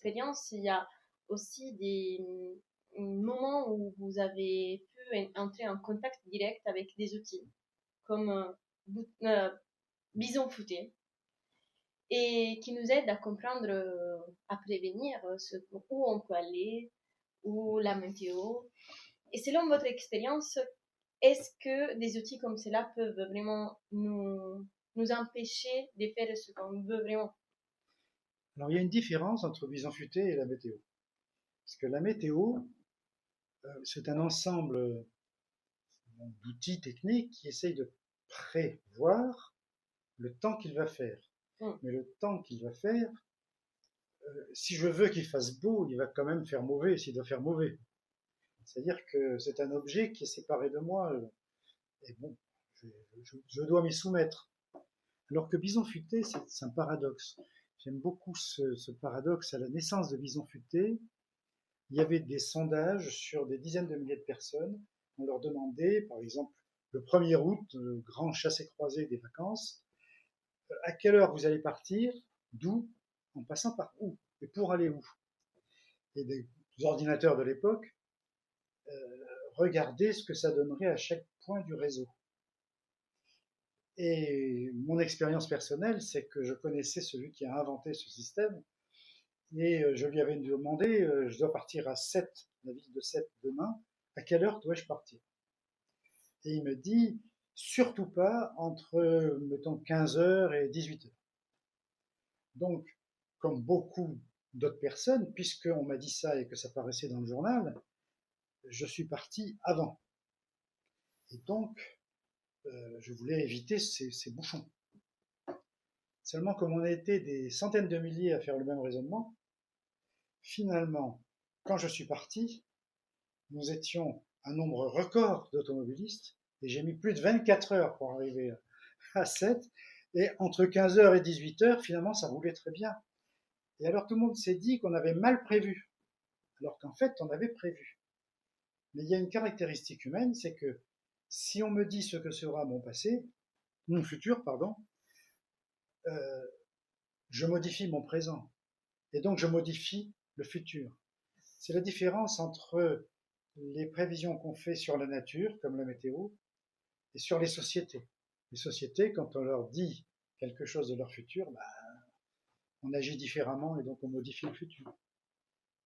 expérience, il y a aussi des moments où vous avez pu entrer en contact direct avec des outils comme Bison Futé et qui nous aident à comprendre, à prévenir où on peut aller, ou la météo. Et selon votre expérience, est-ce que des outils comme cela peuvent vraiment nous empêcher de faire ce qu'on veut vraiment? Alors, il y a une différence entre Bison Futé et la météo. Parce que la météo, c'est un ensemble d'outils techniques qui essayent de prévoir le temps qu'il va faire. Hmm. Mais le temps qu'il va faire, si je veux qu'il fasse beau, il va quand même faire mauvais s'il doit faire mauvais. C'est-à-dire que c'est un objet qui est séparé de moi, et bon, je, je dois m'y soumettre. Alors que Bison Futé, c'est un paradoxe. J'aime beaucoup ce paradoxe. À la naissance de Bison Futé, il y avait des sondages sur des dizaines de milliers de personnes. On leur demandait, par exemple, le 1er août, le grand chassé-croisé des vacances, à quelle heure vous allez partir, d'où, en passant par où, et pour aller où. Et des ordinateurs de l'époque regardaient ce que ça donnerait à chaque point du réseau. Et mon expérience personnelle, c'est que je connaissais celui qui a inventé ce système, et je lui avais demandé, je dois partir à 7, la ville de 7 demain, à quelle heure dois-je partir? Et il me dit, surtout pas entre, mettons, 15 heures et 18 heures. Donc, comme beaucoup d'autres personnes, puisqu'on m'a dit ça et que ça paraissait dans le journal, je suis parti avant. Et donc, je voulais éviter ces bouchons. Seulement, comme on était des centaines de milliers à faire le même raisonnement, finalement, quand je suis parti, nous étions un nombre record d'automobilistes et j'ai mis plus de 24 heures pour arriver à 7. Et entre 15 heures et 18 heures, finalement, ça roulait très bien. Et alors tout le monde s'est dit qu'on avait mal prévu, alors qu'en fait, on avait prévu. Mais il y a une caractéristique humaine, c'est que si on me dit ce que sera mon passé, mon futur, pardon, euh, je modifie mon présent. Et donc je modifie le futur. C'est la différence entre les prévisions qu'on fait sur la nature, comme la météo, et sur les sociétés. Les sociétés, quand on leur dit quelque chose de leur futur, bah, on agit différemment et donc on modifie le futur.